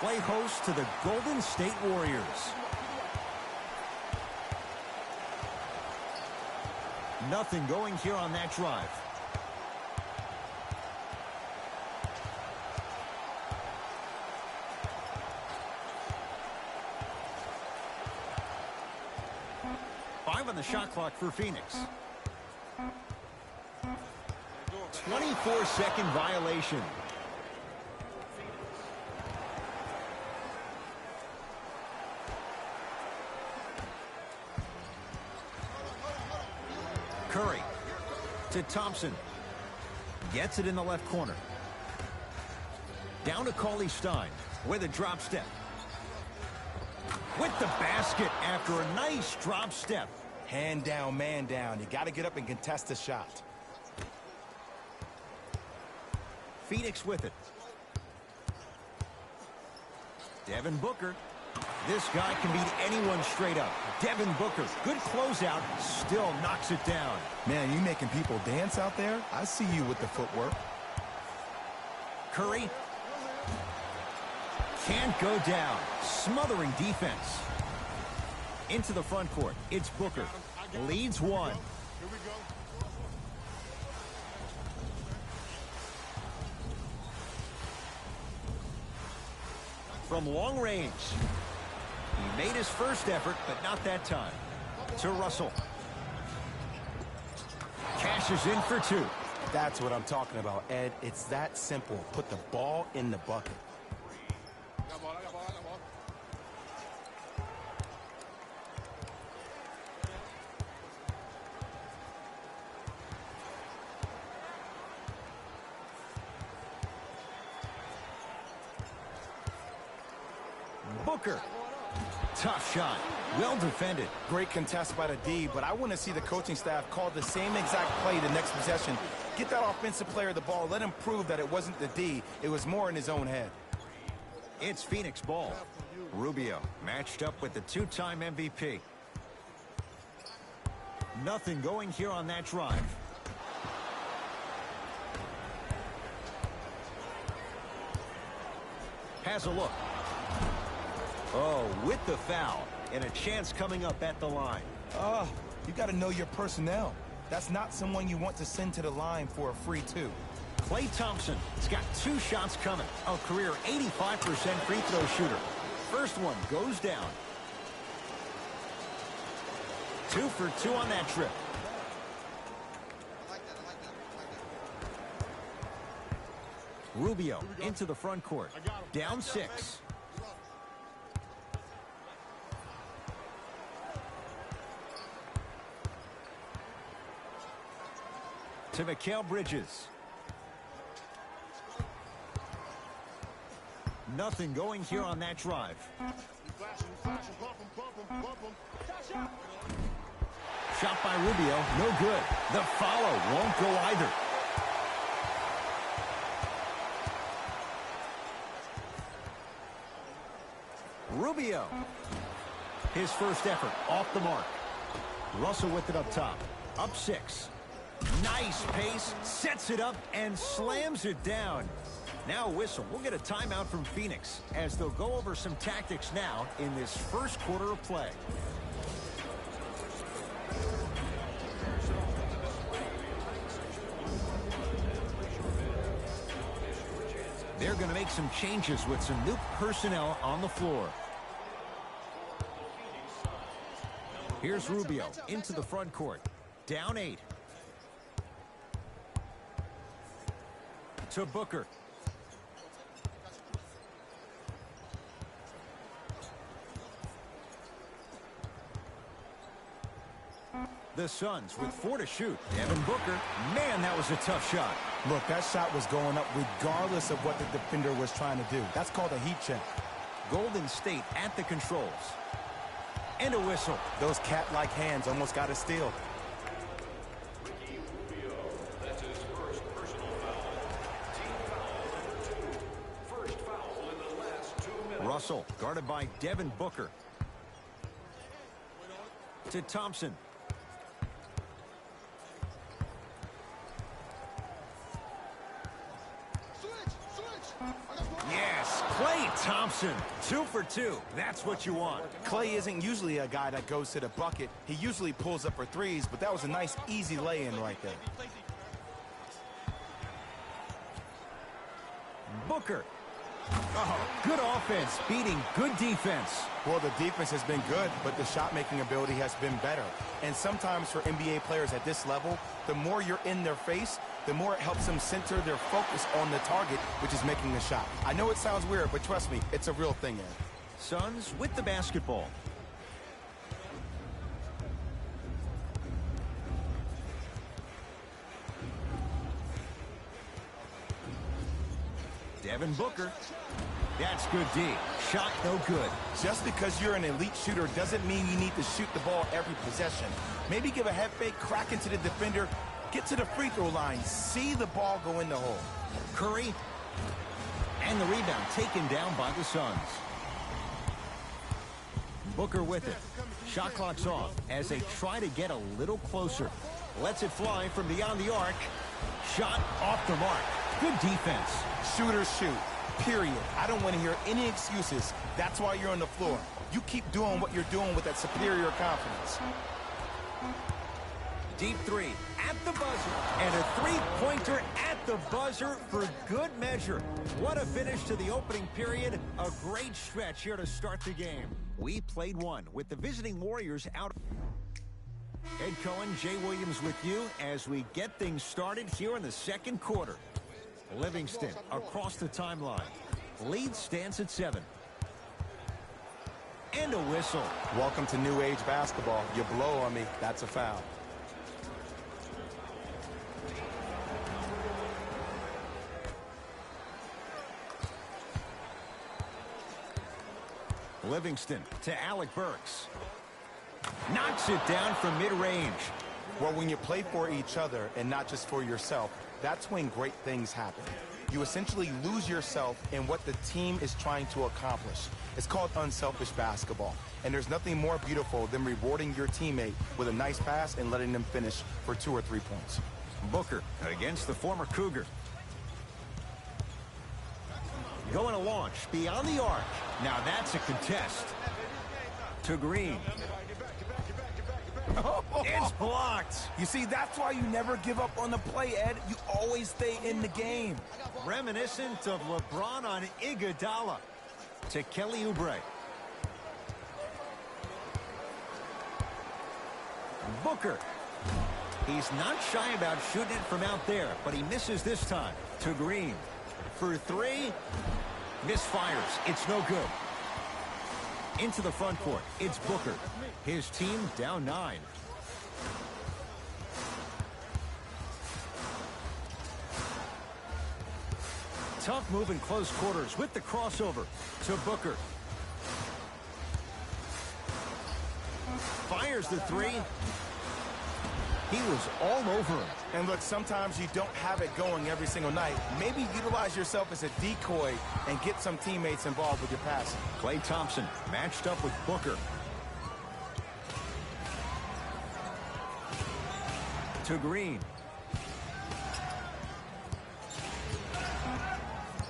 play host to the Golden State Warriors. Nothing going here on that drive. Five on the shot clock for Phoenix. 24-second violation. Curry to Thompson. Gets it in the left corner. Down to Cauley Stein with a drop step. With the basket after a nice drop step. Hand down, man down. You got to get up and contest the shot. Phoenix with it. Devin Booker. This guy can beat anyone straight up. Devin Booker, good closeout, still knocks it down. Man, you making people dance out there? I see you with the footwork. Curry. Can't go down. Smothering defense. Into the front court. It's Booker. Leads one. Here we go. From long range. He made his first effort, but not that time. To Russell. Cashes in for two. That's what I'm talking about, Ed. It's that simple. Put the ball in the bucket. Booker. Tough shot. Well defended. Great contest by the D, but I want to see the coaching staff call the same exact play the next possession. Get that offensive player the ball. Let him prove that it wasn't the D. It was more in his own head. It's Phoenix ball. Rubio matched up with the two-time MVP. Nothing going here on that drive. Has a look. Oh, with the foul. And a chance coming up at the line. You got to know your personnel. That's not someone you want to send to the line for a free two. Klay Thompson has got two shots coming. A career 85% free throw shooter. First one goes down. 2 for 2 on that trip. Rubio into the front court. Down 6. To Mikal Bridges. Nothing going here on that drive. Shot by Rubio, no good. The follow won't go either. Rubio. His first effort off the mark. Russell with it up top. Up 6. Nice pace, sets it up, and slams it down. Now a whistle. We'll get a timeout from Phoenix as they'll go over some tactics now in this first quarter of play. They're going to make some changes with some new personnel on the floor. Here's Rubio into the front court. Down 8. To Booker. The Suns with 4 to shoot. Devin Booker. Man, that was a tough shot. Look, that shot was going up regardless of what the defender was trying to do. That's called a heat check. Golden State at the controls. And a whistle. Those cat-like hands almost got a steal. Russell guarded by Devin Booker. To Thompson. Yes, Klay Thompson, 2 for 2. That's what you want. Clay isn't usually a guy that goes to the bucket. He usually pulls up for threes, but that was a nice, easy lay-in right there. Booker. Oh, good offense beating good defense. Well, the defense has been good, but the shot-making ability has been better. And sometimes for NBA players at this level, the more you're in their face, the more it helps them center their focus on the target, which is making the shot. I know it sounds weird, but trust me, it's a real thing, Ed. Suns with the basketball. Devin Booker. That's good D. Shot no good. Just because you're an elite shooter doesn't mean you need to shoot the ball every possession. Maybe give a head fake, crack into the defender, get to the free throw line, see the ball go in the hole. Curry. And the rebound taken down by the Suns. Booker with it. Shot clock's off as they try to get a little closer. Lets it fly from beyond the arc. Shot off the mark. Good defense. Shooters shoot, period. I don't want to hear any excuses. That's why you're on the floor. You keep doing what you're doing with that superior confidence. Deep three at the buzzer. And a three-pointer at the buzzer for good measure. What a finish to the opening period. A great stretch here to start the game. We played one with the visiting Warriors out. Ed Cohen, Jay Williams with you as we get things started here in the second quarter. Livingston across the timeline. Lead stands at 7. And a whistle. Welcome to new age basketball. You blow on me, that's a foul. Livingston to Alec Burks. Knocks it down from mid-range. Well, when you play for each other and not just for yourself, that's when great things happen. You essentially lose yourself in what the team is trying to accomplish. It's called unselfish basketball. And there's nothing more beautiful than rewarding your teammate with a nice pass and letting them finish for 2 or 3 points. Booker against the former Cougar. Going to launch beyond the arc. Now that's a contest. To Green. It's blocked. You see, that's why you never give up on the play, Ed. You always stay in the game. Reminiscent of LeBron on Iguodala. To Kelly Oubre. Booker. He's not shy about shooting it from out there, but he misses this time. To Green. For 3. Misfires. It's no good. Into the front court. It's Booker. His team down 9. Tough move in close quarters with the crossover to Booker. Fires the 3. He was all over him. And look, sometimes you don't have it going every single night. Maybe utilize yourself as a decoy and get some teammates involved with your passing. Klay Thompson matched up with Booker. To Green.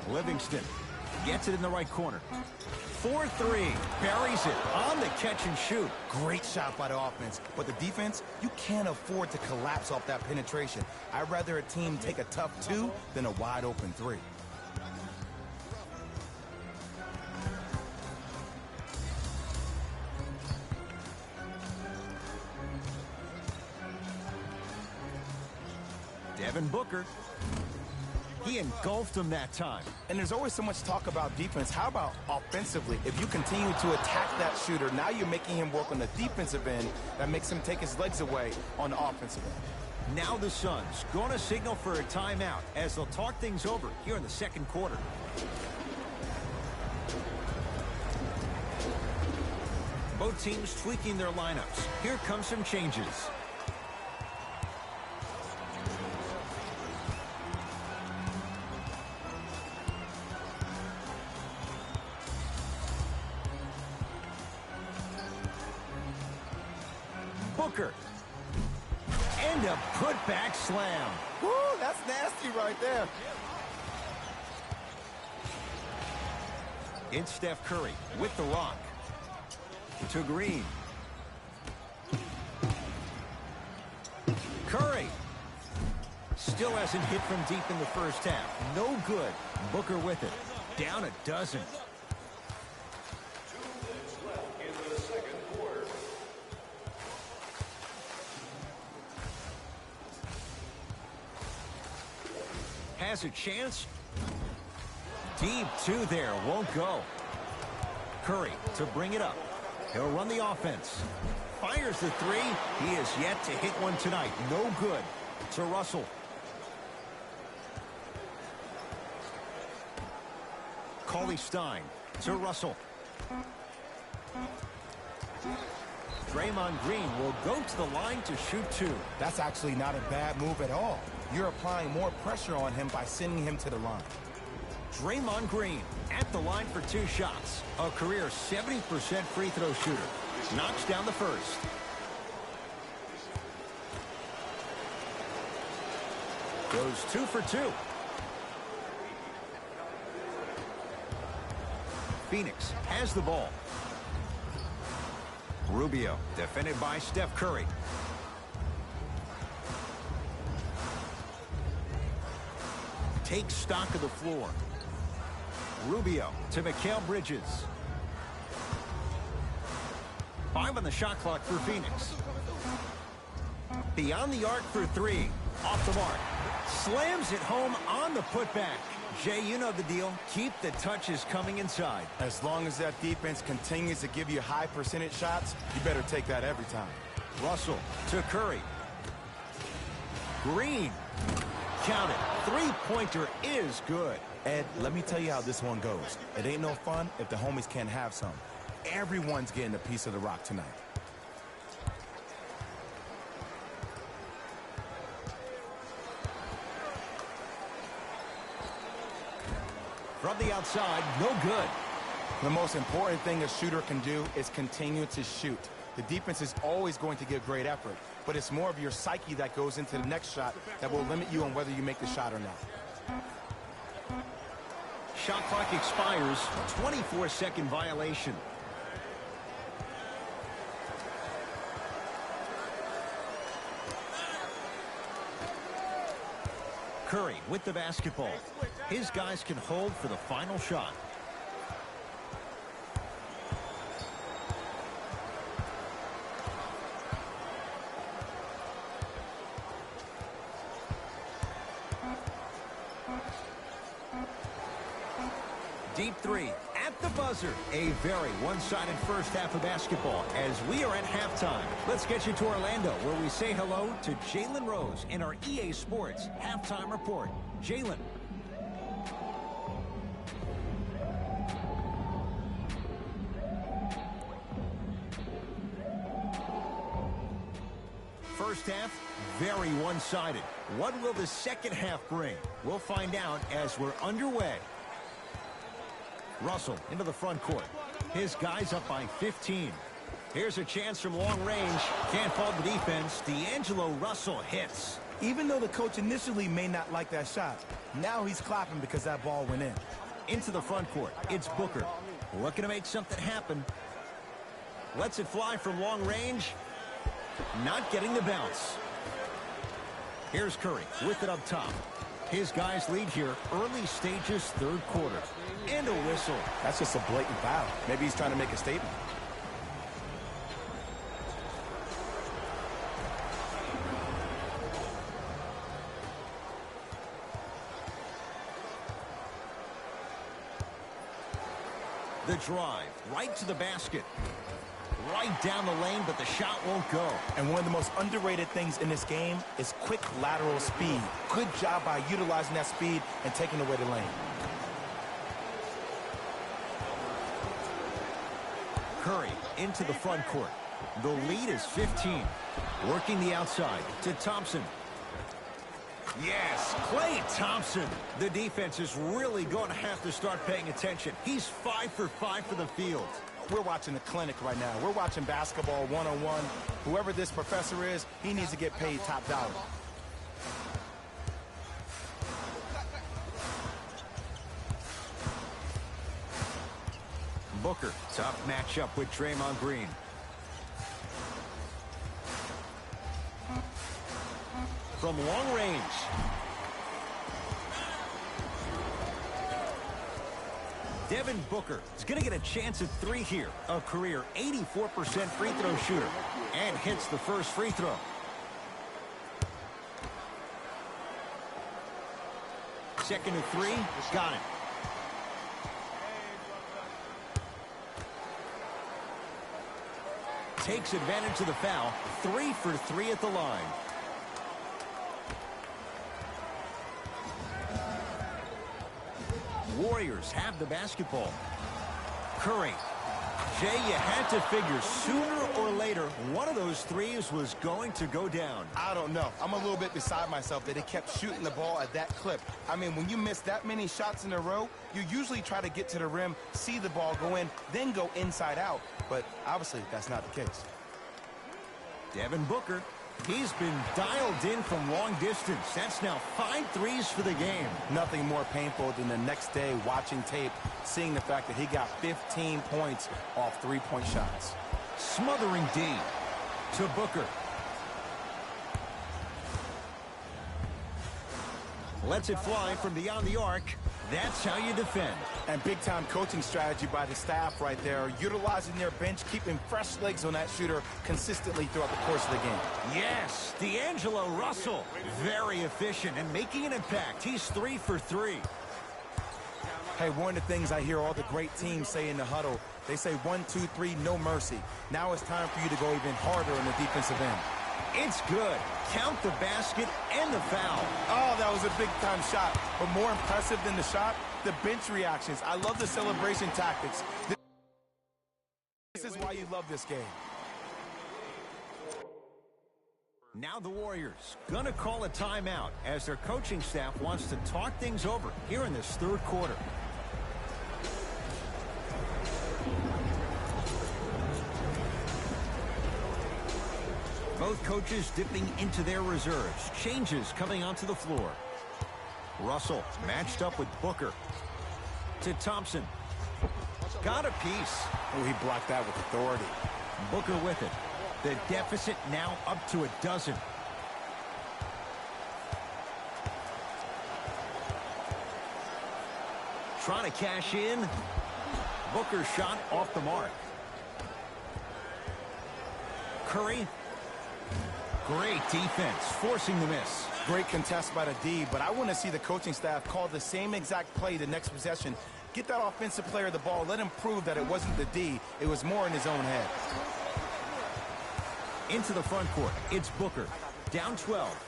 Livingston gets it in the right corner. 4-3. Buries it on the catch and shoot. Great shot by the offense. But the defense, you can't afford to collapse off that penetration. I'd rather a team take a tough 2 than a wide open 3. Devin Booker. He engulfed him that time. And there's always so much talk about defense. How about offensively? If you continue to attack that shooter, now you're making him work on the defensive end. That makes him take his legs away on the offensive end. Now the Suns going to signal for a timeout as they'll talk things over here in the second quarter. Both teams tweaking their lineups. Here come some changes. Booker. And a putback slam. Woo, that's nasty right there. It's Steph Curry with the rock. To Green. Curry. Still hasn't hit from deep in the first half. No good. Booker with it. Down a dozen. Has a chance. Deep two there. Won't go. Curry to bring it up. He'll run the offense. Fires the three. He is yet to hit one tonight. No good. To Russell. Cauley-Stein to Russell. Draymond Green will go to the line to shoot two. That's actually not a bad move at all. You're applying more pressure on him by sending him to the line. Draymond Green at the line for two shots. A career 70% free throw shooter. Knocks down the first. Goes 2 for 2. Phoenix has the ball. Rubio defended by Steph Curry. Takes stock of the floor. Rubio to Mikal Bridges. 5 on the shot clock for Phoenix. Beyond the arc for 3. Off the mark. Slams it home on the putback. Jay, you know the deal. Keep the touches coming inside. As long as that defense continues to give you high percentage shots, you better take that every time. Russell to Curry. Green. Count it. Three-pointer is good. Ed, let me tell you how this one goes. It ain't no fun if the homies can't have some. Everyone's getting a piece of the rock tonight. From the outside, no good. The most important thing a shooter can do is continue to shoot. The defense is always going to give great effort, but it's more of your psyche that goes into the next shot that will limit you on whether you make the shot or not. Shot clock expires. 24-second violation. Curry with the basketball. His guys can hold for the final shot. Deep three at the buzzer. A very one-sided first half of basketball as we are at halftime. Let's get you to Orlando where we say hello to Jalen Rose in our EA Sports halftime report. Jalen. First half, very one-sided. What will the second half bring? We'll find out as we're underway. Russell into the front court. His guys up by 15. Here's a chance from long range. Can't fault the defense. D'Angelo Russell hits. Even though the coach initially may not like that shot, now he's clapping because that ball went in. Into the front court. It's Booker. Looking to make something happen. Lets it fly from long range. Not getting the bounce. Here's Curry with it up top. His guys lead here early stages, third quarter. And a whistle. That's just a blatant foul. Maybe he's trying to make a statement. The drive right to the basket. Right down the lane, but the shot won't go. And one of the most underrated things in this game is quick lateral speed. Good job by utilizing that speed and taking away the lane. Curry into the front court. The lead is 15. Working the outside to Thompson. Yes, Klay Thompson. The defense is really going to have to start paying attention. He's 5 for 5 for the field. We're watching the clinic right now. We're watching basketball one-on-one. Whoever this professor is, he needs to get paid top dollar. Booker, tough matchup with Draymond Green. From long range. Devin Booker is going to get a chance at 3 here. A career 84% free throw shooter. And hits the first free throw. Second to 3. Got it. Takes advantage of the foul. 3 for 3 at the line. Warriors have the basketball. Curry. Jay, you had to figure sooner or later one of those threes was going to go down. I don't know. I'm a little bit beside myself that he kept shooting the ball at that clip. I mean, when you miss that many shots in a row, you usually try to get to the rim, see the ball go in, then go inside out. But obviously, that's not the case. Devin Booker. He's been dialed in from long distance. That's now 5 threes for the game. Nothing more painful than the next day watching tape, seeing the fact that he got 15 points off 3-point shots. Smothering D to Booker. Lets it fly from beyond the arc. That's how you defend. And big-time coaching strategy by the staff right there, utilizing their bench, keeping fresh legs on that shooter consistently throughout the course of the game. Yes, D'Angelo Russell, very efficient and making an impact. He's 3 for 3. Hey, one of the things I hear all the great teams say in the huddle, they say 1, 2, 3, no mercy. Now it's time for you to go even harder in the defensive end. It's good. Count the basket and the foul. Oh, that was a big-time shot. But more impressive than the shot, the bench reactions. I love the celebration tactics. This is why you love this game. Now the Warriors gonna call a timeout as their coaching staff wants to talk things over here in this third quarter. Both coaches dipping into their reserves. Changes coming onto the floor. Russell matched up with Booker. To Thompson. Got a piece. Oh, he blocked that with authority. Booker with it. The deficit now up to 12. Trying to cash in. Booker shot off the mark. Curry. Great defense, forcing the miss. Great contest by the D, but I want to see the coaching staff call the same exact play the next possession. Get that offensive player the ball. Let him prove that it wasn't the D. It was more in his own head. Into the front court. It's Booker. Down 12.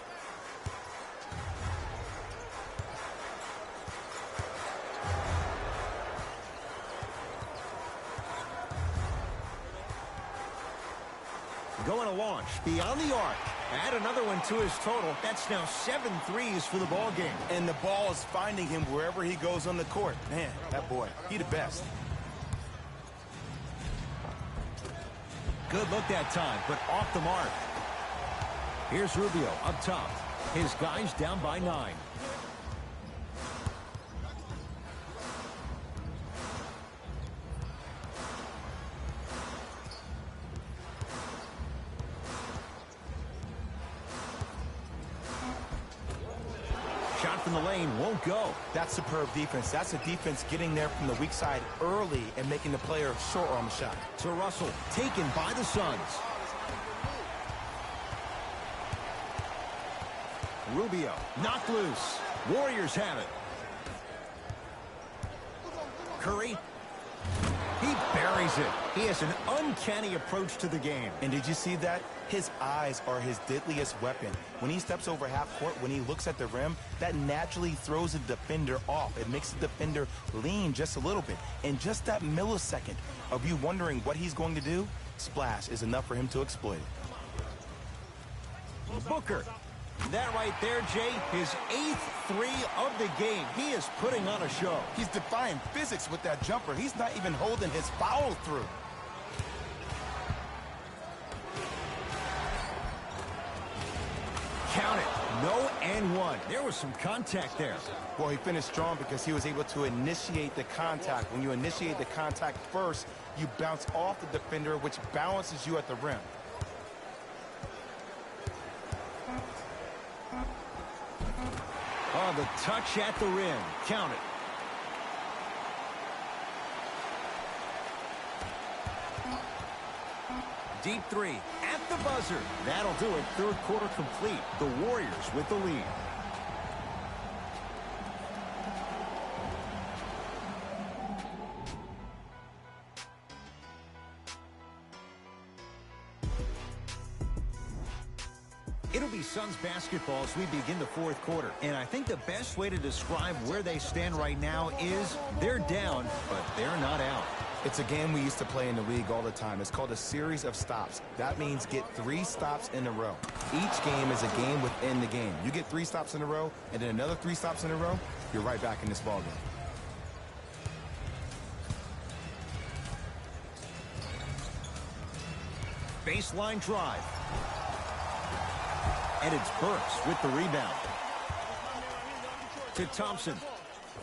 Going to launch beyond the arc. Add another one to his total. That's now 7 threes for the ball game. And the ball is finding him wherever he goes on the court. Man, that boy, he the best. Good look that time, but off the mark. Here's Rubio up top. His guys down by 9. Shot from the lane won't go. That's superb defense. That's a defense getting there from the weak side early and making the player short on the shot. To Russell, taken by the Suns. Rubio knocked loose. Warriors have it. Curry. He buries it. He has an uncanny approach to the game. And did you see that? His eyes are his deadliest weapon. When he steps over half court, when he looks at the rim, that naturally throws the defender off. It makes the defender lean just a little bit. And just that millisecond of you wondering what he's going to do, splash is enough for him to exploit it. Booker. That right there, Jay, his 8th three of the game. He is putting on a show. He's defying physics with that jumper. He's not even holding his foul through. Count it. No and one. There was some contact there. Well, he finished strong because he was able to initiate the contact. When you initiate the contact first, you bounce off the defender, which balances you at the rim. Oh, the touch at the rim. Count it. Deep three at the buzzer. That'll do it. Third quarter complete. The Warriors with the lead. It'll be Suns basketball as we begin the fourth quarter. And I think the best way to describe where they stand right now is they're down, but they're not out. It's a game we used to play in the league all the time. It's called a series of stops. That means get 3 stops in a row. Each game is a game within the game. You get 3 stops in a row, and then another 3 stops in a row, you're right back in this ballgame. Baseline drive. And it's Burks with the rebound. To Thompson.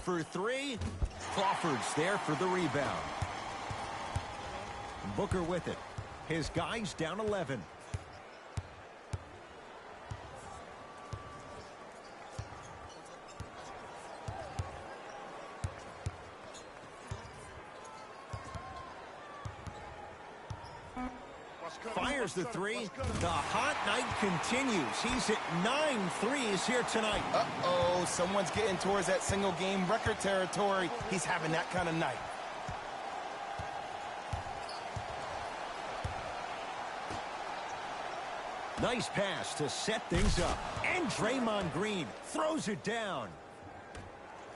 For 3. Crawford's there for the rebound. Booker with it. His guys down 11. Fires the 3. The hot night continues. He's hit 9 threes here tonight. Uh-oh, someone's getting towards that single game record territory. He's having that kind of night. Nice pass to set things up. And Draymond Green throws it down.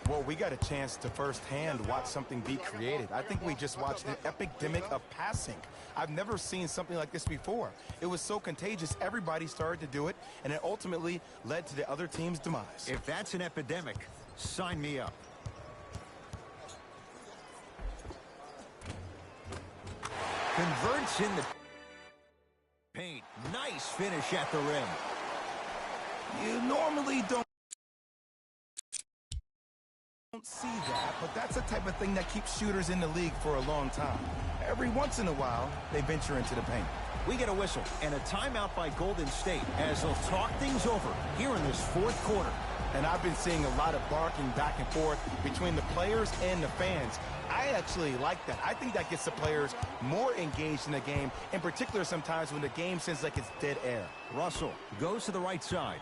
Well, we got a chance to firsthand watch something be created. I think we just watched an epidemic of passing. I've never seen something like this before. It was so contagious, everybody started to do it, and it ultimately led to the other team's demise. If that's an epidemic, sign me up. Converts in the paint. Nice finish at the rim. You normally don't see that, but that's the type of thing that keeps shooters in the league for a long time. Every once in a while, they venture into the paint. We get a whistle and a timeout by Golden State as they'll talk things over here in this fourth quarter. And I've been seeing a lot of barking back and forth between the players and the fans. I actually like that. I think that gets the players more engaged in the game, in particular sometimes when the game seems like it's dead air. Russell goes to the right side.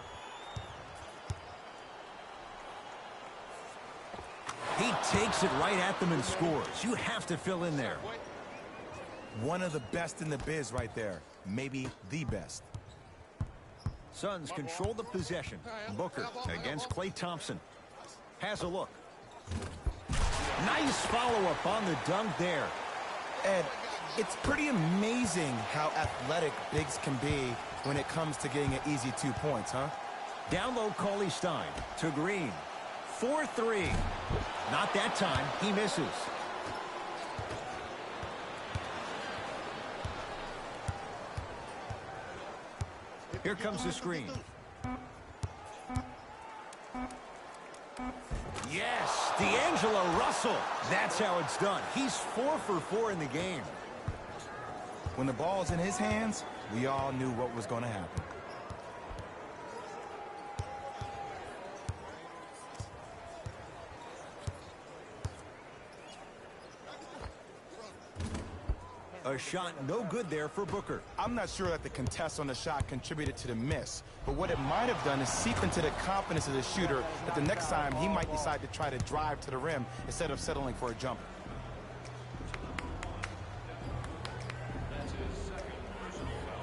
He takes it right at them and scores. You have to fill in there. One of the best in the biz right there. Maybe the best. Suns control the possession. Booker against Klay Thompson. Has a look. Nice follow-up on the dunk there. Ed, it's pretty amazing how athletic bigs can be when it comes to getting an easy 2 points, huh? Down low, Cauley Stein to Green. 4-3. Not that time. He misses. Here comes the screen. Yes, D'Angelo Russell. That's how it's done. He's 4 for 4 in the game. When the ball's in his hands, we all knew what was going to happen. A shot no good there for Booker. I'm not sure that the contest on the shot contributed to the miss, but what it might have done is seep into the confidence of the shooter that the next time he might decide to try to drive to the rim instead of settling for a jumper.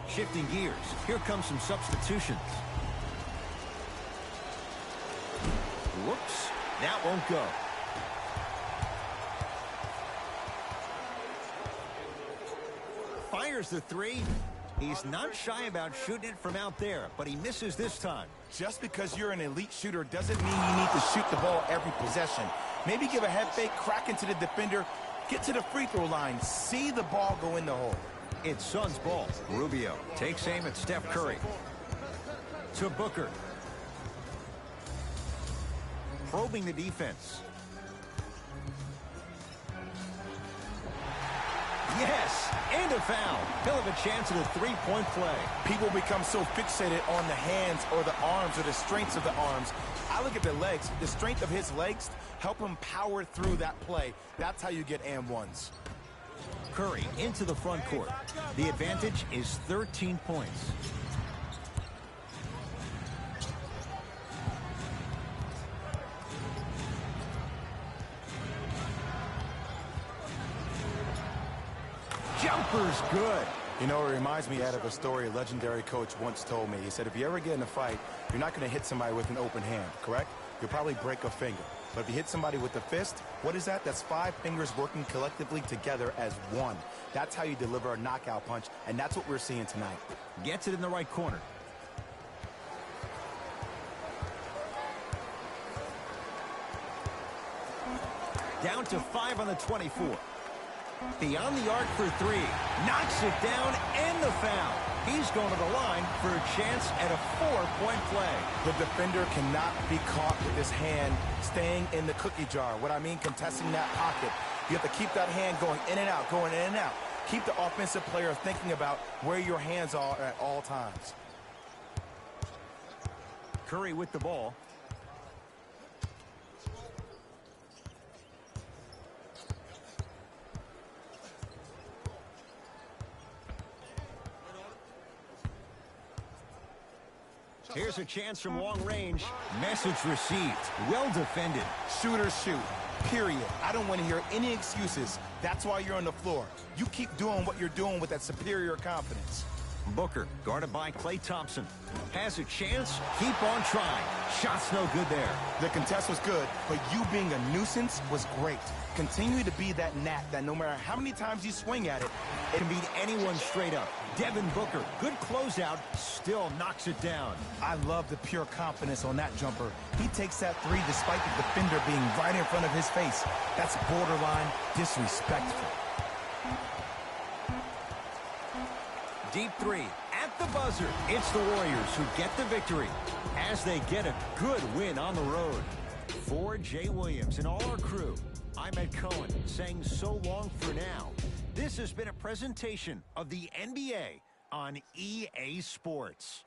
Shifting gears. Here comes some substitutions. Whoops. That won't go. Fires the 3. He's not shy about shooting it from out there, but he misses this time. Just because you're an elite shooter doesn't mean you need to shoot the ball every possession. Maybe give a head fake, crack into the defender, get to the free throw line, see the ball go in the hole. It's Suns ball. Rubio takes aim at Steph Curry. To Booker. probing the defense. Yes, and a foul. He'll have a chance at a three-point play. People become so fixated on the hands or the arms or the strengths of the arms. I look at the legs. The strength of his legs help him power through that play. That's how you get and ones. Curry into the front court. The advantage is 13 points. Jumper's good. You know, it reminds me, Ed, of a story a legendary coach once told me. He said, if you ever get in a fight, you're not going to hit somebody with an open hand, correct? You'll probably break a finger. But if you hit somebody with a fist, what is that? That's 5 fingers working collectively together as one. That's how you deliver a knockout punch, and that's what we're seeing tonight. Gets it in the right corner. Down to 5 on the 24. Beyond the arc for 3. Knocks it down and the foul. He's going to the line for a chance at a 4-point play. The defender cannot be caught with his hand staying in the cookie jar. What I mean, contesting that pocket. You have to keep that hand going in and out, going in and out. Keep the offensive player thinking about where your hands are at all times. Curry with the ball. Here's a chance from long range. Message received. Well defended. Shooters shoot. Period. I don't want to hear any excuses. That's why you're on the floor. You keep doing what you're doing with that superior confidence. Booker, guarded by Klay Thompson. Has a chance. Keep on trying. Shot's no good there. The contest was good, but you being a nuisance was great. Continue to be that gnat that no matter how many times you swing at it, it can beat anyone straight up. Devin Booker, good closeout, still knocks it down. I love the pure confidence on that jumper. He takes that 3 despite the defender being right in front of his face. That's borderline disrespectful. Deep 3 at the buzzer. It's the Warriors who get the victory as they get a good win on the road. For Jay Williams and all our crew, I'm Ed Cohen saying so long for now. This has been a presentation of the NBA on EA Sports.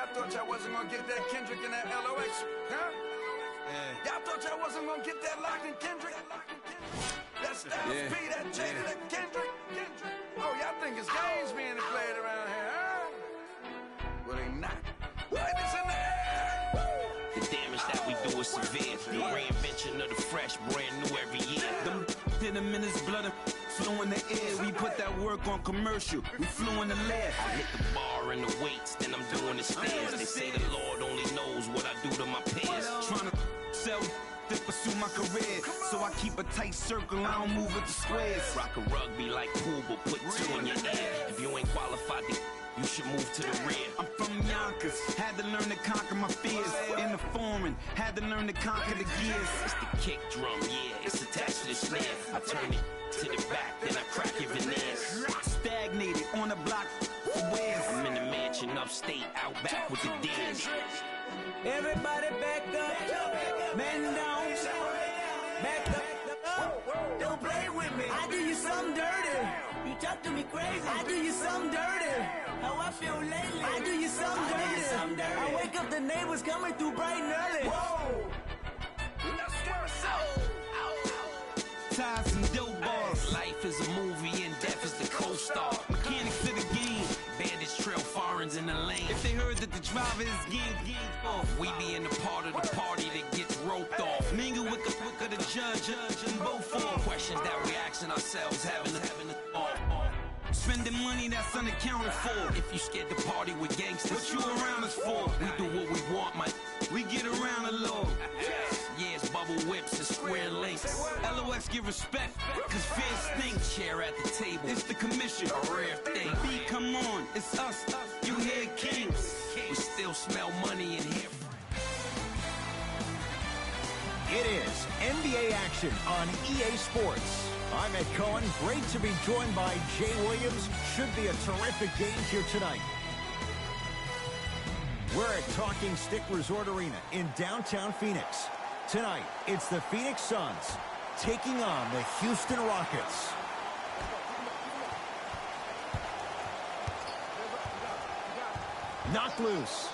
y'all thought y'all wasn't gonna get that Kendrick and that LOX, huh? Yeah. Y'all thought y'all wasn't gonna get that Locked Kendrick? That Styles P, that Jada, that Kendrick? Oh, y'all think it's games being played around here, huh? Well, they not. What is in there? The damage that we do is severe. The reinvention of the fresh, brand new every year. Them hit him in his blood and flew in the air. We put that work on commercial. We flew in the lab. I hit the bar and the weights, then I'm doing the stairs. They say the Lord only knows what I do to my peers. Trying to sell to pursue my career. So I keep a tight circle, I don't move with the squares. Rock a rugby like pool, but put two in your ear. If you ain't qualified, you should move to the rear. I'm from Yonkers, had to learn to conquer my fears. In the foreign, had to learn to conquer the gears. It's the kick drum, yeah, it's attached to the snare. I turn it to the back, then I crack your veneers. Stagnated on the block for wears. I'm in the mansion upstate, out back with the D's. Everybody back up, man down, back up. Don't play with me. I do you something dirty. You talk to me crazy. I do you something dirty. How I feel lately. I do you something dirty. I wake up the neighbors coming through bright and early. Whoa. Ties and dope balls. Life is a movie and death is the co-star. Mechanics to the game. Bandits trail foreigns in the lane. If they heard that the driver is gang off, we be in the part of the party that gets roped off. mingle with the judge and both for Questions that we asking ourselves, having the spending money that's unaccounted for. If you scared to party with gangsters, What you around us for? we do what we want, man. We get around the law. Yeah, it's bubble whips and square links. LOX give respect, cause fear stink. Chair at the table, It's the commission. a rare thing. B, come on, it's us. You hear kings. We still smell money in here. It is NBA action on EA Sports. I'm Ed Cohen. Great to be joined by Jay Williams. Should be a terrific game here tonight. We're at Talking Stick Resort Arena in downtown Phoenix. Tonight, it's the Phoenix Suns taking on the Houston Rockets. Knocked loose.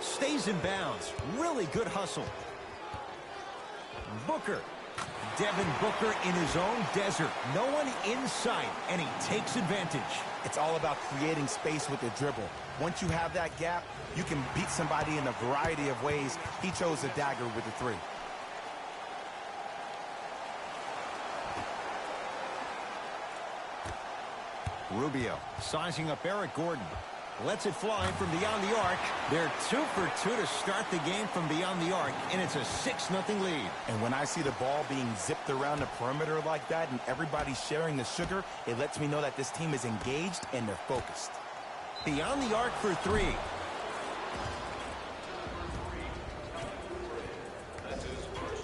Stays in bounds. Really good hustle. Booker. Devin Booker in his own desert. No one in sight, and he takes advantage. It's all about creating space with the dribble. Once you have that gap, you can beat somebody in a variety of ways. He chose a dagger with the three. Rubio sizing up Eric Gordon. Lets it fly from beyond the arc. They're 2 for 2 to start the game from beyond the arc, and it's a 6-0 lead. And when I see the ball being zipped around the perimeter like that and everybody sharing the sugar, it lets me know that this team is engaged and they're focused. Beyond the arc for 3.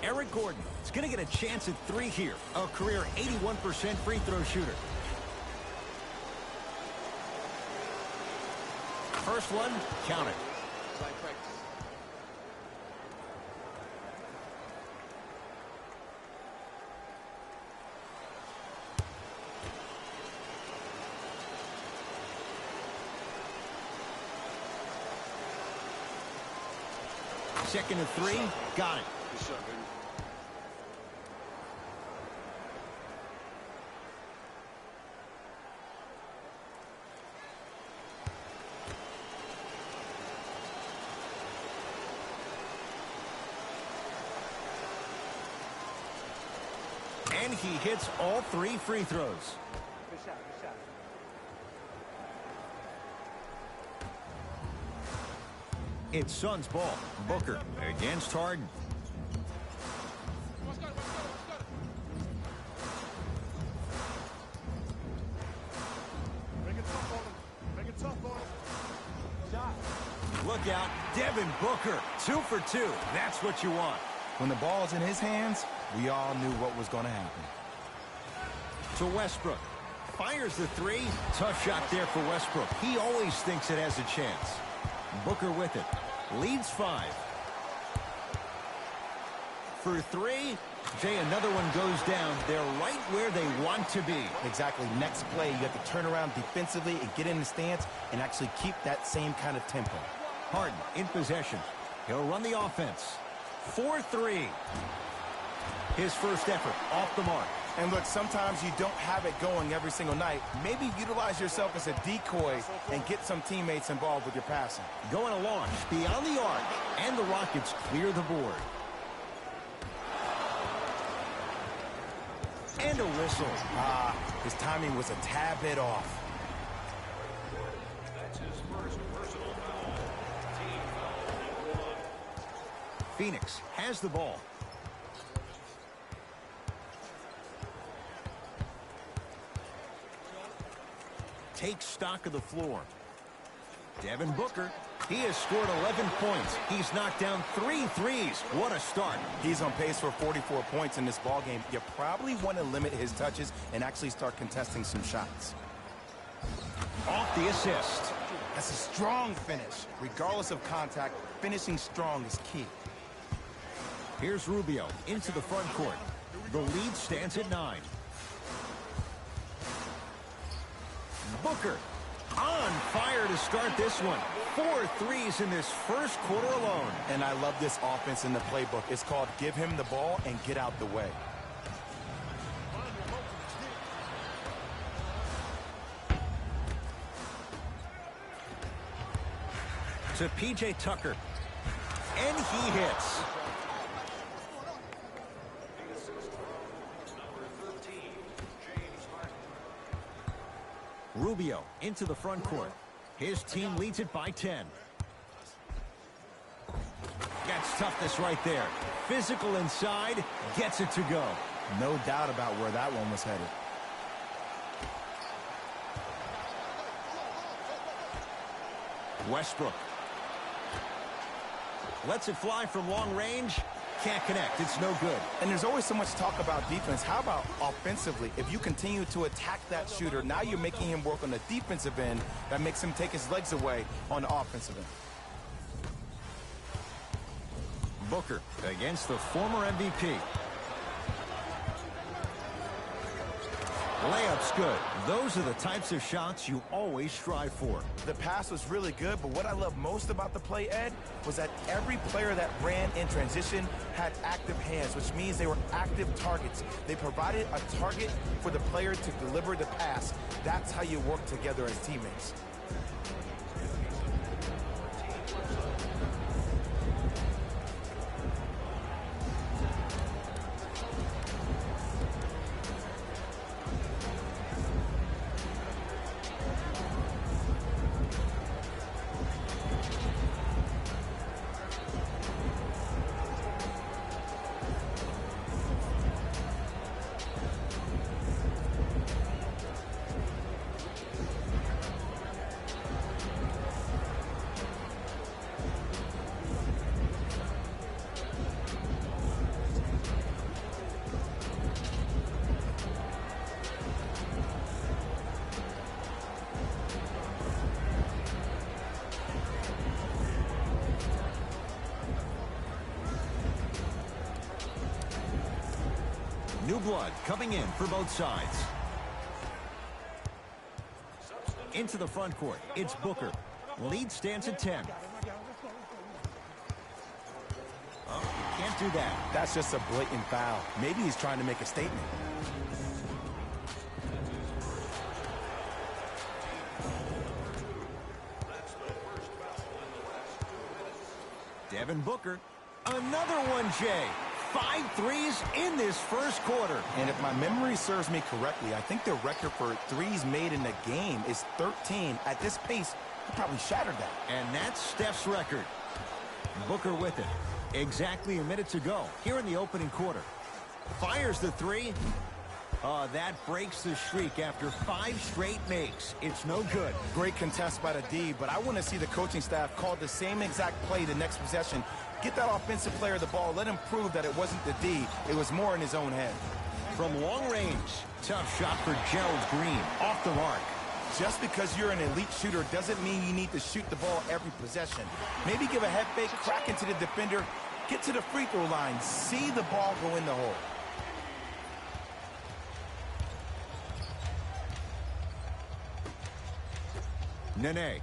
Eric Gordon is going to get a chance at 3 here. A career 81% free throw shooter. First one, count it. Second and 3, got it. And he hits all 3 free throws. Good shot, good shot. It's Suns ball. Booker against Harden. Make it tough on him. Make it tough on him. Shot. Look out, Devin Booker, 2 for 2. That's what you want. When the ball's in his hands, we all knew what was going to happen. To Westbrook. Fires the 3. Tough shot there for Westbrook. He always thinks it has a chance. Booker with it. Leads 5. For 3, Jay, another one goes down. They're right where they want to be. Exactly. Next play, you have to turn around defensively and get in the stance and actually keep that same kind of tempo. Harden in possession. He'll run the offense. 4-3. His first effort off the mark. And look, sometimes you don't have it going every single night. Maybe utilize yourself as a decoy and get some teammates involved with your passing. Going to launch beyond the arc, and the Rockets clear the board. And a whistle. His timing was a tad bit off. That's his first personal foul. Team foul number 1. Phoenix has the ball. Takes stock of the floor. Devin Booker. He has scored 11 points. He's knocked down 3 threes. What a start. He's on pace for 44 points in this ballgame. You probably want to limit his touches and actually start contesting some shots. Off the assist. That's a strong finish. Regardless of contact, finishing strong is key. Here's Rubio into the front court. The lead stands at 9. Booker on fire to start this one. 4 threes in this first quarter alone. And I love this offense in the playbook. It's called give him the ball and get out the way. To P.J. Tucker. And he hits. Rubio into the front court. His team leads it by 10. Gets toughness right there. Physical inside, gets it to go. No doubt about where that one was headed. Westbrook. Lets it fly from long range. Can't connect. It's no good. And there's always so much talk about defense. How about offensively? If you continue to attack that shooter, now you're making him work on the defensive end. That makes him take his legs away on the offensive end. Booker against the former MVP. Layup's good. Those are the types of shots you always strive for. The pass was really good, but what I love most about the play, Ed, was that every player that ran in transition had active hands, which means they were active targets. They provided a target for the player to deliver the pass. That's how you work together as teammates. New blood coming in for both sides. Into the front court, it's Booker. Lead stands at 10. Oh, you can't do that. That's just a blatant foul. Maybe he's trying to make a statement. Devin Booker. Another one, Jay. 5 threes in this first quarter. And if my memory serves me correctly, I think the record for threes made in the game is 13. At this pace, he probably shattered that. And that's Steph's record. Booker with it. Exactly a minute to go here in the opening quarter. Fires the 3. That breaks the streak after 5 straight makes. It's no good. Great contest by the D, but I want to see the coaching staff call the same exact play the next possession. Get that offensive player the ball. Let him prove that it wasn't the D. It was more in his own head. From long range, tough shot for Gerald Green. Off the mark. Just because you're an elite shooter doesn't mean you need to shoot the ball every possession. Maybe give a head fake, crack into the defender, get to the free throw line, see the ball go in the hole. Nene.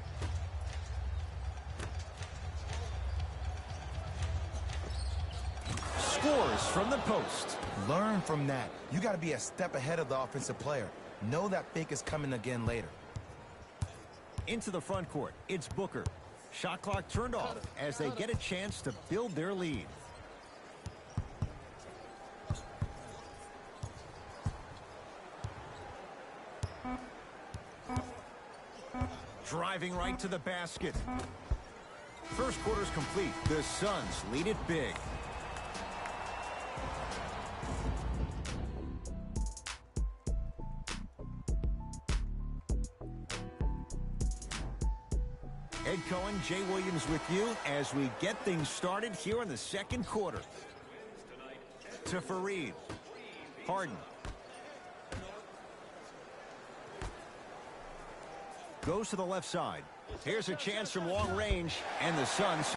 Scores from the post. Learn from that. You got to be a step ahead of the offensive player. Know that fake is coming again later. Into the front court, it's Booker. Shot clock turned off as they get a chance to build their lead. Driving right to the basket. First quarter's complete. The Suns lead it big. Ed Cohen, Jay Williams with you as we get things started here in the second quarter. To Fareed. Harden. Goes to the left side. Here's a chance from long range, and the Suns.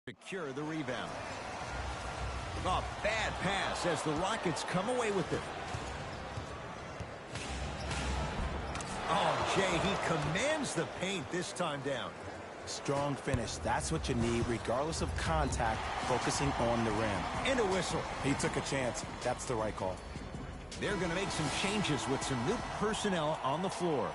Secure the rebound. A bad pass as the Rockets come away with it. Oh, Jay, he commands the paint this time down. Strong finish. That's what you need, regardless of contact, focusing on the rim. And a whistle. He took a chance. That's the right call. They're going to make some changes with some new personnel on the floor.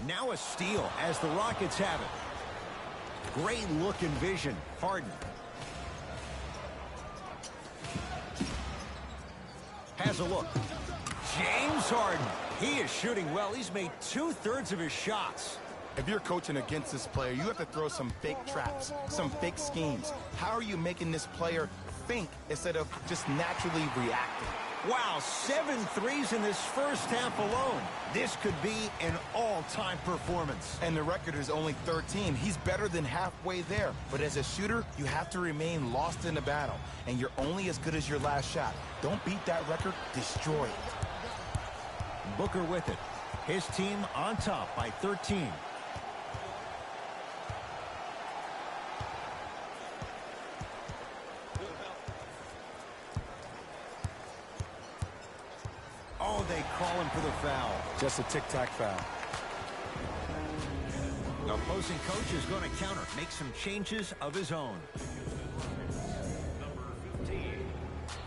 Now a steal as the Rockets have it. Great look and vision. Harden. Has a look. James Harden. He is shooting well. He's made 2/3 of his shots. If you're coaching against this player, you have to throw some fake traps, some fake schemes. How are you making this player think instead of just naturally reacting? Wow, 7 threes in this first half alone. This could be an all-time performance. And the record is only 13. He's better than halfway there. But as a shooter, you have to remain lost in the battle. And you're only as good as your last shot. Don't beat that record, destroy it. Booker with it. His team on top by 13. Oh, they call him for the foul. Just a tic-tac foul. The opposing coach is going to counter, make some changes of his own. Number 15,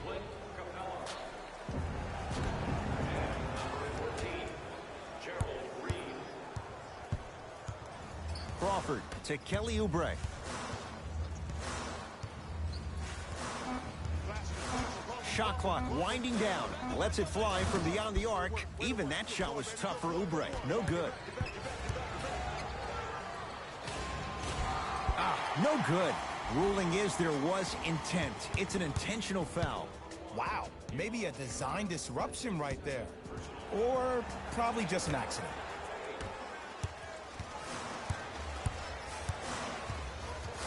Clint Capella. And number 14, Gerald Green. Crawford to Kelly Oubre. Shot clock winding down. Lets it fly from beyond the arc. Even that shot was tough for Oubre. No good. No good. Ruling is there was intent. It's an intentional foul. Wow, maybe a design disruption right there. Or probably just an accident.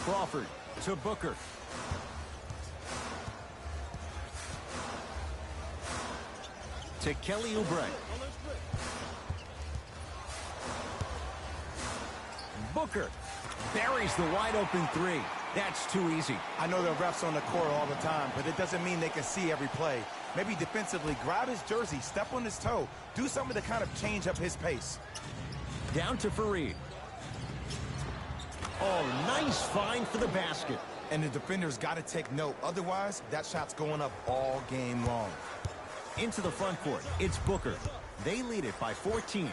Crawford to Booker. To Kelly Oubre. Booker buries the wide open three. That's too easy. I know the refs on the court all the time, but it doesn't mean they can see every play. Maybe defensively, grab his jersey, step on his toe, do something to kind of change up his pace. Down to Fareed. Oh, nice find for the basket. And the defender's got to take note. Otherwise, that shot's going up all game long. Into the front court, it's Booker. They lead it by 14.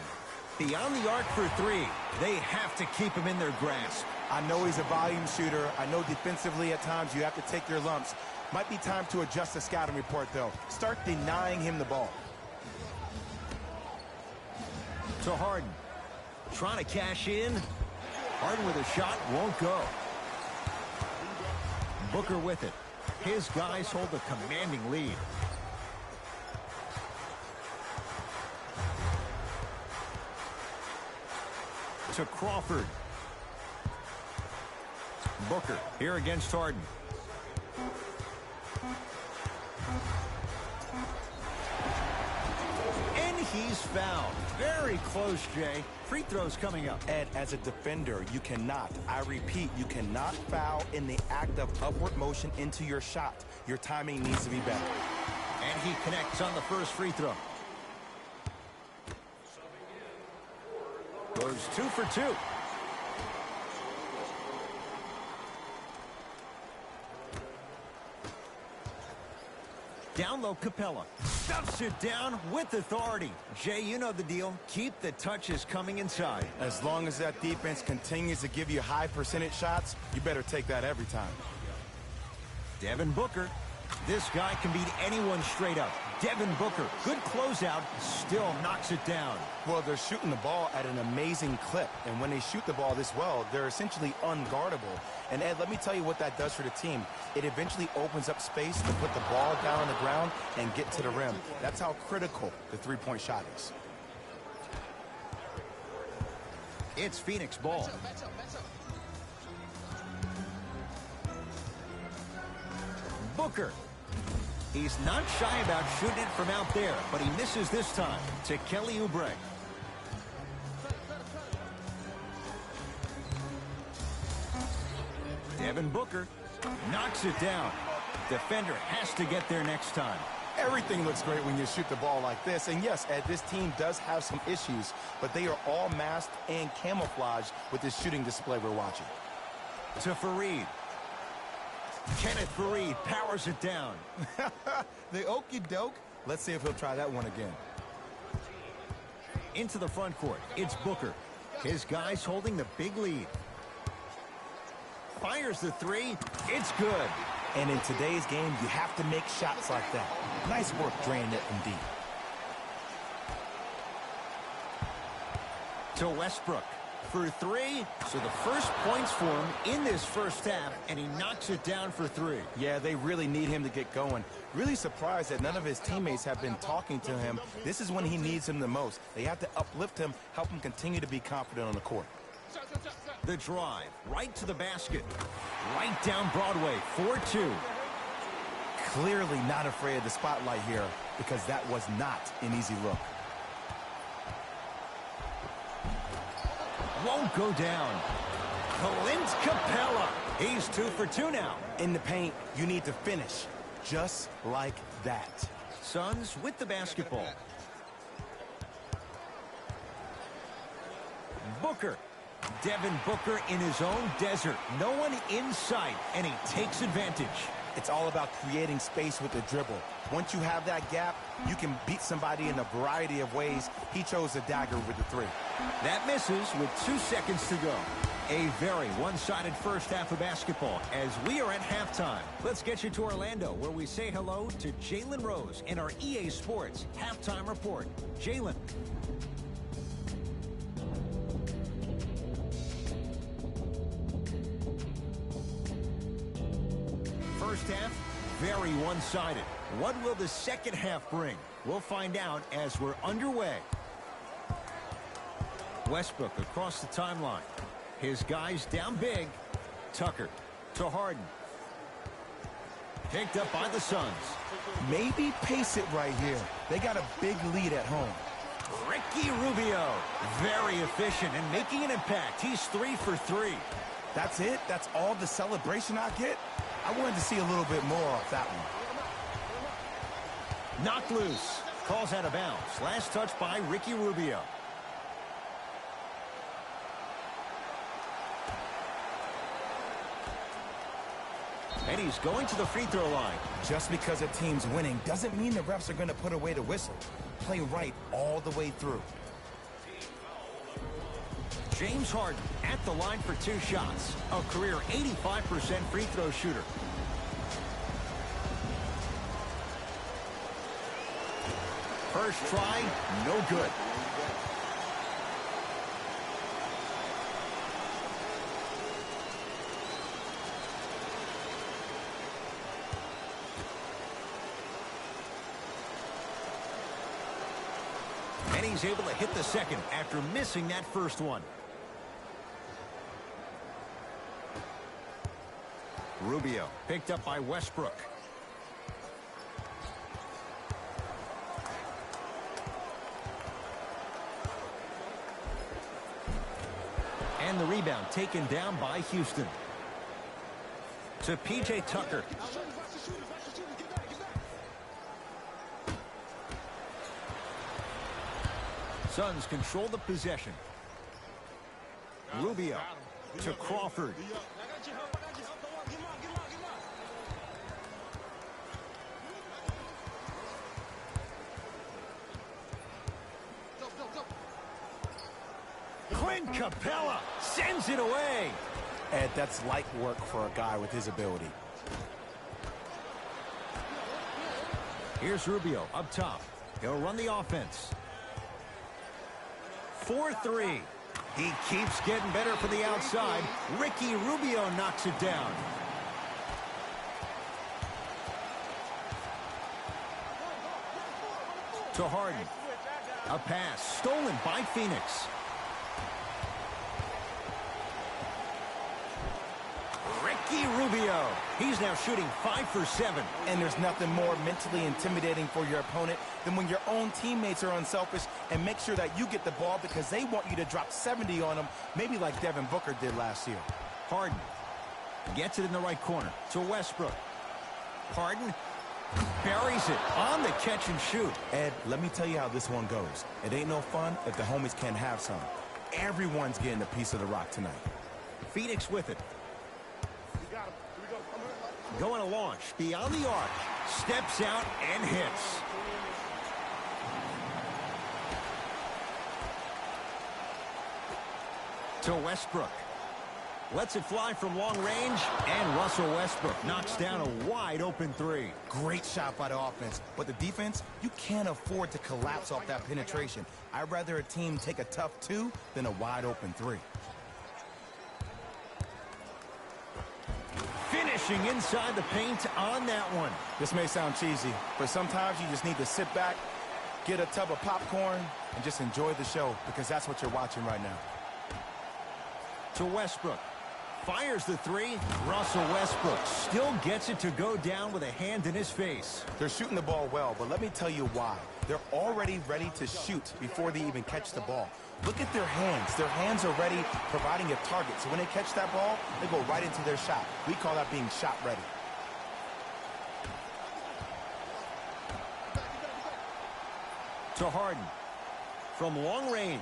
Beyond the arc for three. They have to keep him in their grasp. I know he's a volume shooter. I know defensively at times you have to take your lumps. Might be time to adjust the scouting report, though. Start denying him the ball. To Harden. Trying to cash in. Harden with a shot won't go. Booker with it. His guys hold a commanding lead. To Crawford. Booker here against Harden. And he's fouled. Very close, Jay. Free throws coming up. Ed, as a defender, you cannot, I repeat, you cannot foul in the act of upward motion into your shot. Your timing needs to be better. And he connects on the first free throw. Goes 2 for 2. Down low, Capella stuffs it down with authority. Jay, you know the deal. Keep the touches coming inside. As long as that defense continues to give you high percentage shots, you better take that every time. Devin Booker. This guy can beat anyone straight up. Devin Booker, good closeout, still knocks it down. Well, they're shooting the ball at an amazing clip, and when they shoot the ball this well, they're essentially unguardable. And Ed, let me tell you what that does for the team. It eventually opens up space to put the ball down on the ground and get to the rim. That's how critical the three-point shot is. It's Phoenix ball. Booker. He's not shy about shooting it from out there, but he misses this time to Kelly Oubre. Devin Booker knocks it down. Defender has to get there next time. Everything looks great when you shoot the ball like this. And yes, Ed, this team does have some issues, but they are all masked and camouflaged with this shooting display we're watching. To Fareed. Kenneth Fareed powers it down. The okey doke. Let's see if he'll try that one again. Into the front court. It's Booker. His guys holding the big lead. Fires the three. It's good. And in today's game, you have to make shots like that. Nice work draining it from deep. To Westbrook. For three, so the first points for him in this first half, and he knocks it down for three. Yeah, they really need him to get going. Really surprised that none of his teammates have been talking to him. This is when he needs him the most. They have to uplift him, help him continue to be confident on the court. The drive, right to the basket. Right down Broadway, 4-2. Clearly not afraid of the spotlight here, because that was not an easy look. Won't go down. Clint Capella. He's 2 for 2 now. In the paint, you need to finish just like that. Suns with the basketball. Booker. Devin Booker in his own desert. No one in sight, and he takes advantage. It's all about creating space with the dribble. Once you have that gap, you can beat somebody in a variety of ways. He chose the dagger with the three. That misses with 2 seconds to go. A very one-sided first half of basketball as we are at halftime. Let's get you to Orlando, where we say hello to Jalen Rose in our EA Sports Halftime Report. Jalen. First half, very one-sided. What will the second half bring? We'll find out as we're underway. Westbrook across the timeline. His guys down big. Tucker to Harden. Picked up by the Suns. Maybe pace it right here. They got a big lead at home. Ricky Rubio, very efficient and making an impact. He's 3 for 3. That's it? That's all the celebration I get? I wanted to see a little bit more off that one. Knocked loose. Calls out of bounds. Last touch by Ricky Rubio. And he's going to the free throw line. Just because a team's winning doesn't mean the refs are going to put away the whistle. Play right all the way through. James Harden at the line for 2 shots. A career 85% free throw shooter. First try, no good. And he's able to hit the second after missing that first one. Rubio picked up by Westbrook. And the rebound taken down by Houston. To P.J. Tucker. Suns control the possession. Rubio to Crawford. Clint Capella sends it away. Ed, that's light work for a guy with his ability. Here's Rubio up top. He'll run the offense. 4-3. He keeps getting better from the outside. Ricky Rubio knocks it down. To Harden. A pass stolen by Phoenix. Ricky Rubio. He's now shooting 5 for 7. And there's nothing more mentally intimidating for your opponent than when your own teammates are unselfish and make sure that you get the ball because they want you to drop 70 on them, maybe like Devin Booker did last year. Harden gets it in the right corner to Westbrook. Harden buries it on the catch and shoot. Ed, let me tell you how this one goes. It ain't no fun if the homies can't have some. Everyone's getting a piece of the rock tonight. Phoenix with it. Going to launch beyond the arc. Steps out and hits. To Westbrook. Lets it fly from long range. And Russell Westbrook knocks down a wide open three. Great shot by the offense. But the defense, you can't afford to collapse off that penetration. I'd rather a team take a tough 2 than a wide open 3. Finishing inside the paint on that one. This may sound cheesy, but sometimes you just need to sit back, get a tub of popcorn, and just enjoy the show because that's what you're watching right now. To Westbrook. Fires the 3. Russell Westbrook still gets it to go down with a hand in his face. They're shooting the ball well, but let me tell you why. They're already ready to shoot before they even catch the ball. Look at their hands. Their hands are ready, providing a target. So when they catch that ball, they go right into their shot. We call that being shot ready. To Harden. From long range.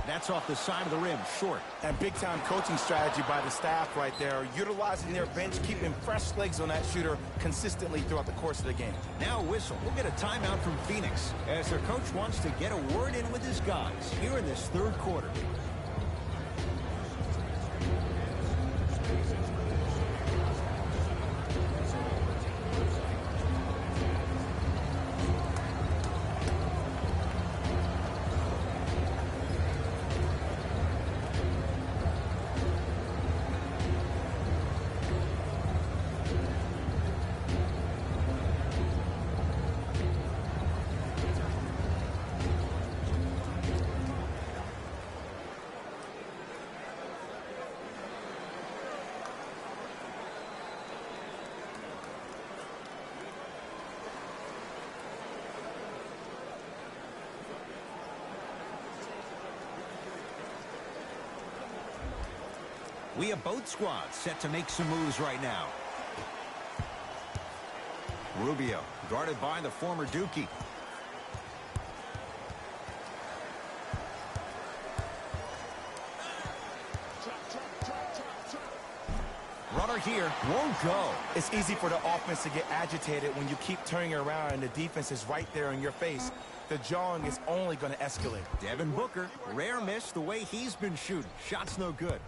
That's off the side of the rim, short. And big-time coaching strategy by the staff right there, utilizing their bench, keeping fresh legs on that shooter consistently throughout the course of the game. Now a whistle. We'll get a timeout from Phoenix as their coach wants to get a word in with his guys here in this third quarter. We have both squads set to make some moves right now. Rubio guarded by the former Dookie. Runner here won't go. It's easy for the offense to get agitated when you keep turning around and the defense is right there in your face. The jawing is only going to escalate. Devin Booker, rare miss the way he's been shooting. Shot's no good.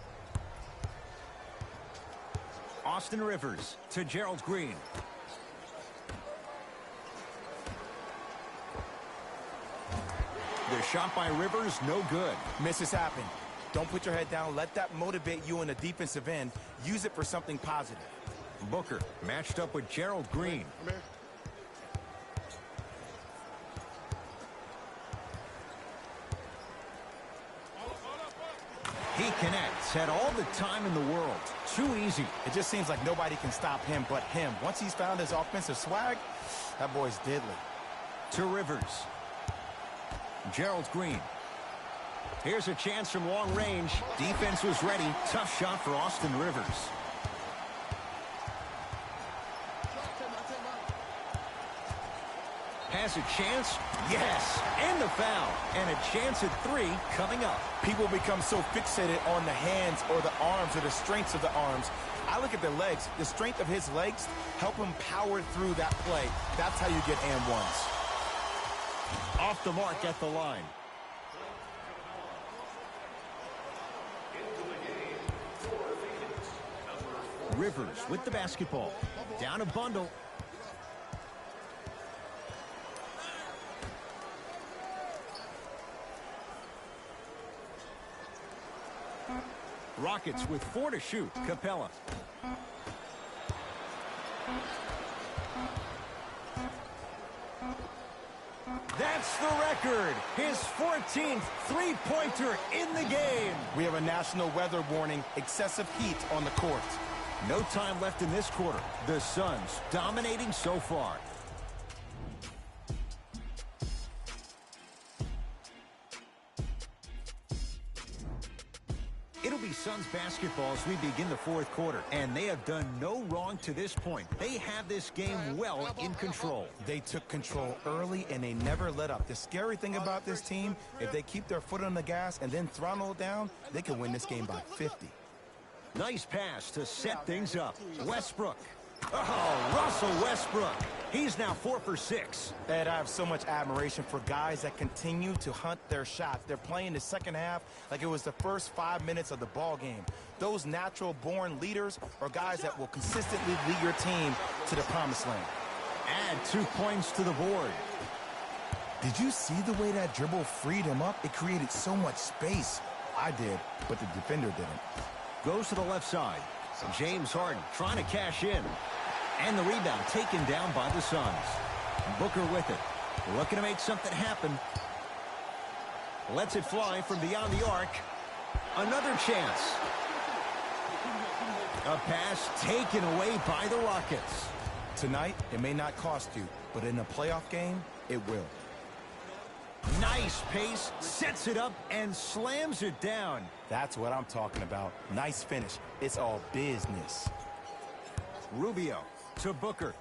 Austin Rivers to Gerald Green. The shot by Rivers, no good. Misses happen. Don't put your head down. Let that motivate you in the defensive end. Use it for something positive. Booker matched up with Gerald Green. He connects, had all the time in the world. Too easy. It just seems like nobody can stop him but him. Once he's found his offensive swag, that boy's deadly. To Rivers. Gerald Green. Here's a chance from long range. Defense was ready. Tough shot for Austin Rivers. Has a chance? Yes. And the foul. And a chance at 3 coming up. People become so fixated on the hands or the arms or the strengths of the arms. I look at the legs. The strength of his legs help him power through that play. That's how you get and ones. Off the mark at the line. Rivers with the basketball. Down a bundle. Rockets with 4 to shoot. Capella. That's the record. His 14th three-pointer in the game. We have a national weather warning, excessive heat on the court. No time left in this quarter. The Suns dominating so far. It'll be Suns basketball as we begin the fourth quarter, and they have done no wrong to this point. They have this game well in control. They took control early, and they never let up. The scary thing about this team, if they keep their foot on the gas and then throttle it down, they can win this game by 50. Nice pass to set things up. Westbrook. Oh, Russell Westbrook. He's now 4 for 6. Ed, I have so much admiration for guys that continue to hunt their shots. They're playing the second half like it was the first 5 minutes of the ball game. Those natural-born leaders are guys that will consistently lead your team to the promised land. Add 2 points to the board. Did you see the way that dribble freed him up? It created so much space. I did, but the defender didn't. Goes to the left side. James Harden trying to cash in. And the rebound taken down by the Suns. Booker with it. Looking to make something happen. Lets it fly from beyond the arc. Another chance. A pass taken away by the Rockets. Tonight, it may not cost you, but in a playoff game, it will. Nice pace, sets it up, and slams it down. That's what I'm talking about. Nice finish. It's all business. Rubio to Booker.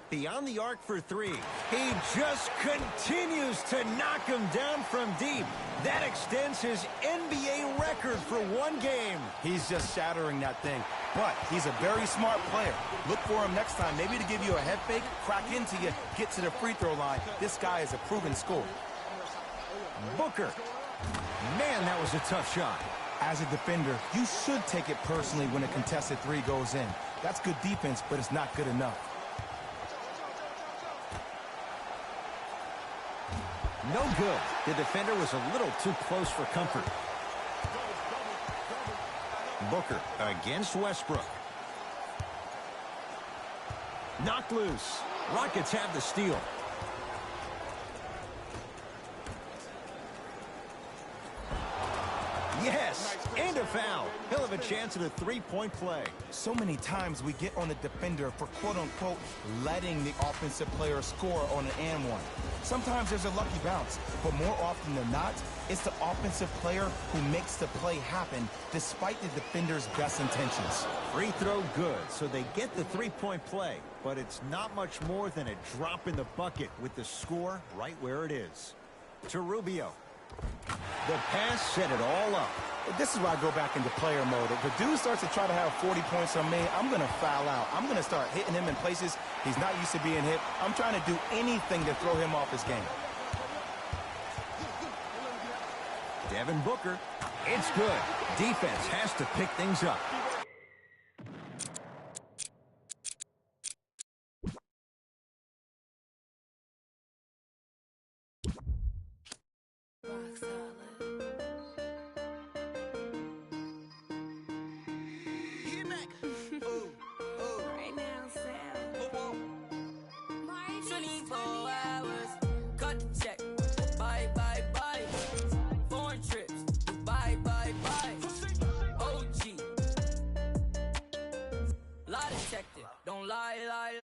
Beyond the arc for 3. He just continues to knock him down from deep. That extends his NBA record for one game. He's just shattering that thing. But he's a very smart player. Look for him next time, maybe to give you a head fake, crack into you, get to the free throw line. This guy is a proven scorer. Booker. Man, that was a tough shot. As a defender, you should take it personally when a contested 3 goes in. That's good defense, but it's not good enough. No good. The defender was a little too close for comfort. Booker against Westbrook. Knocked loose. Rockets have the steal. Yes, and a foul. He'll have a chance at a three-point play. So many times we get on the defender for quote-unquote letting the offensive player score on an and one. Sometimes there's a lucky bounce, but more often than not, it's the offensive player who makes the play happen despite the defender's best intentions. Free throw good, so they get the three-point play, but it's not much more than a drop in the bucket with the score right where it is. To Rubio. The pass set it all up. This is why I go back into player mode. If the dude starts to try to have 40 points on me, I'm going to foul out. I'm going to start hitting him in places he's not used to being hit. I'm trying to do anything to throw him off his game. Devin Booker. It's good. Defense has to pick things up. lie, lie.